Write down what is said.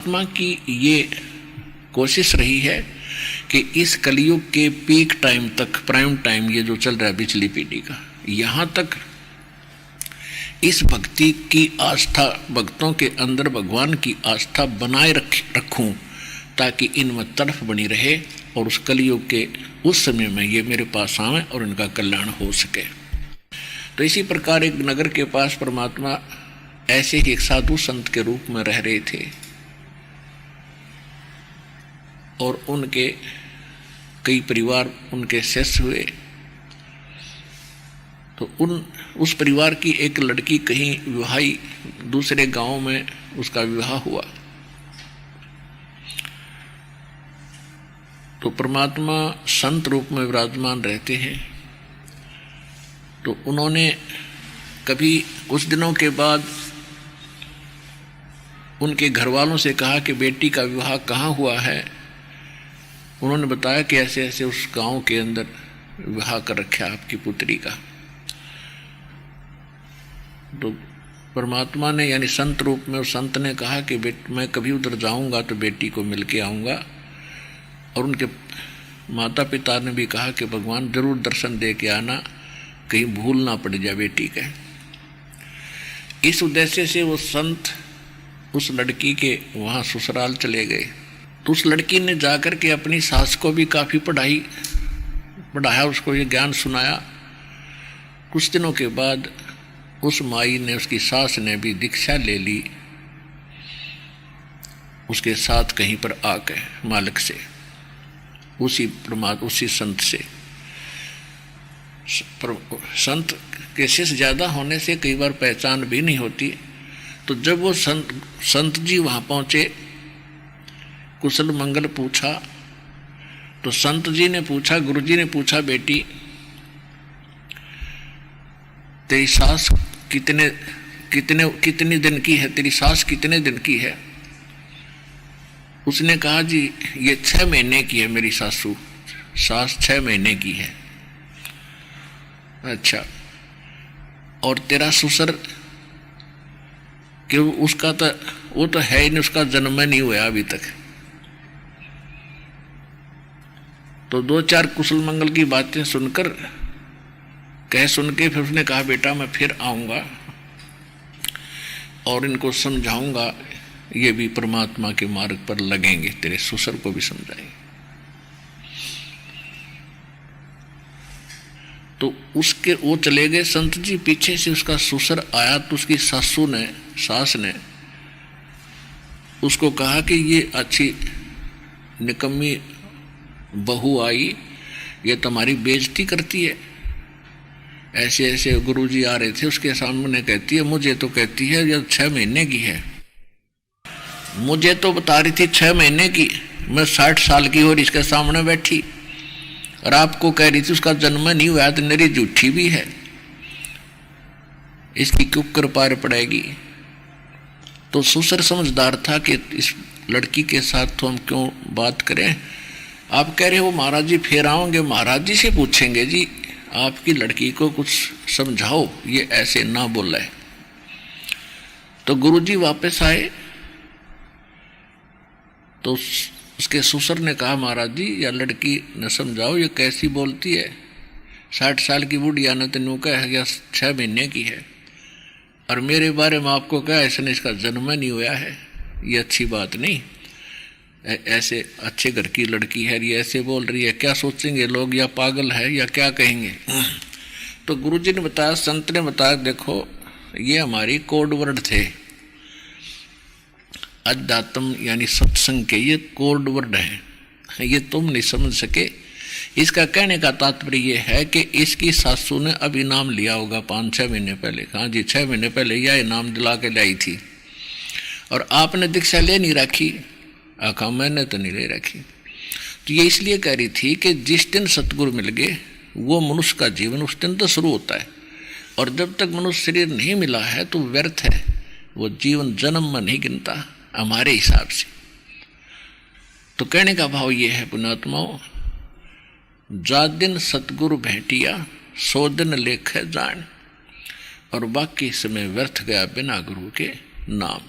आत्मा की ये कोशिश रही है कि इस कलयुग के पीक टाइम तक, प्राइम टाइम ये जो चल रहा है पिछली पीढ़ी का, यहाँ तक इस भक्ति की आस्था, भक्तों के अंदर भगवान की आस्था बनाए रखूं ताकि इनमें तड़फ बनी रहे और उस कलयुग के उस समय में ये मेरे पास आवे और इनका कल्याण हो सके। तो इसी प्रकार एक नगर के पास परमात्मा ऐसे ही एक साधु संत के रूप में रह रहे थे और उनके कई परिवार उनके शिष्य हुए। तो उस परिवार की एक लड़की कहीं विवाही दूसरे गांव में उसका विवाह हुआ। तो परमात्मा संत रूप में विराजमान रहते हैं। तो उन्होंने कभी कुछ दिनों के बाद उनके घर वालों से कहा कि बेटी का विवाह कहाँ हुआ है। उन्होंने बताया कि ऐसे ऐसे उस गांव के अंदर विवाह कर रखा आपकी पुत्री का। तो परमात्मा ने यानी संत रूप में उस संत ने कहा कि मैं कभी उधर जाऊंगा तो बेटी को मिल के आऊँगा। और उनके माता पिता ने भी कहा कि भगवान जरूर दर्शन दे के आना, कहीं भूल ना पड़ जाए बेटी के। इस उद्देश्य से वो संत उस लड़की के वहाँ ससुराल चले गए। तो उस लड़की ने जाकर के अपनी सास को भी काफ़ी पढ़ाया, उसको ये ज्ञान सुनाया। कुछ दिनों के बाद उस माई ने, उसकी सास ने भी दीक्षा ले ली उसके साथ कहीं पर आकर मालिक से, उसी संत से। संत के शिष्य ज़्यादा होने से कई बार पहचान भी नहीं होती। तो जब वो संत जी वहाँ पहुँचे, कुशल मंगल पूछा, तो संत जी ने पूछा, गुरु जी ने पूछा, बेटी तेरी सास कितने दिन की है, तेरी सास कितने दिन की है? उसने कहा जी ये 6 महीने की है मेरी सास 6 महीने की है। अच्छा, और तेरा ससुर क्यों? उसका तो वो तो है ही नहीं, उसका जन्म नहीं हुआ अभी तक। तो 2-4 कुशल मंगल की बातें सुन के फिर उसने कहा बेटा मैं फिर आऊँगा और इनको समझाऊंगा, ये भी परमात्मा के मार्ग पर लगेंगे, तेरे ससुर को भी समझाएंगे। तो वो चले गए संत जी। पीछे से उसका ससुर आया तो उसकी सास ने उसको कहा कि ये अच्छी निकम्मी बहू आई, ये तुम्हारी बेइज्जती करती है। ऐसे ऐसे गुरुजी आ रहे थे उसके सामने, कहती है मुझे तो कहती है ये 6 महीने की है। मुझे तो बता रही थी 6 महीने की, मैं 60 साल की और इसके सामने बैठी, और आपको कह रही थी उसका जन्म नहीं हुआ। तो मेरी झूठी भी है, इसकी क्यों कृपा पड़ेगी। तो ससुर समझदार था कि इस लड़की के साथ तो हम क्यों बात करें। आप कह रहे हो महाराज जी फिर आओगे, महाराज जी से पूछेंगे जी आपकी लड़की को कुछ समझाओ, ये ऐसे ना बोला है। तो गुरुजी वापस आए तो उसके ससुर ने कहा महाराज जी या लड़की न समझाओ, ये कैसी बोलती है। 60 साल की बुढ़िया ने तेनू कहा या 6 महीने की है, और मेरे बारे में आपको कहा इसने इसका जन्म नहीं हुआ है। ये अच्छी बात नहीं, ऐसे अच्छे घर की लड़की है, ये ऐसे बोल रही है, क्या सोचेंगे लोग, या पागल है या क्या कहेंगे। तो गुरुजी ने बताया, संत ने बताया, देखो ये हमारी कोड वर्ड थे, अध्यात्म यानी सत्संग के ये कोड वर्ड हैं, ये तुम नहीं समझ सके। इसका कहने का तात्पर्य ये है कि इसकी सासू ने अब इनाम लिया होगा 5-6 महीने पहले। हाँ जी, 6 महीने पहले यह इनाम दिला के लाई थी, और आपने दीक्षा ले नहीं रखी। आखा मैंने तो नहीं ले रखी। तो ये इसलिए कह रही थी कि जिस दिन सतगुरु मिल गए वो मनुष्य का जीवन उस दिन तो शुरू होता है, और जब तक मनुष्य शरीर नहीं मिला है तो व्यर्थ है, वो जीवन जन्म में नहीं गिनता हमारे हिसाब से। तो कहने का भाव ये है पुण्यात्माओं, जा दिन सतगुरु भेंटिया 100 दिन लेख जान, और बाकी समय व्यर्थ गया बिना गुरु के नाम।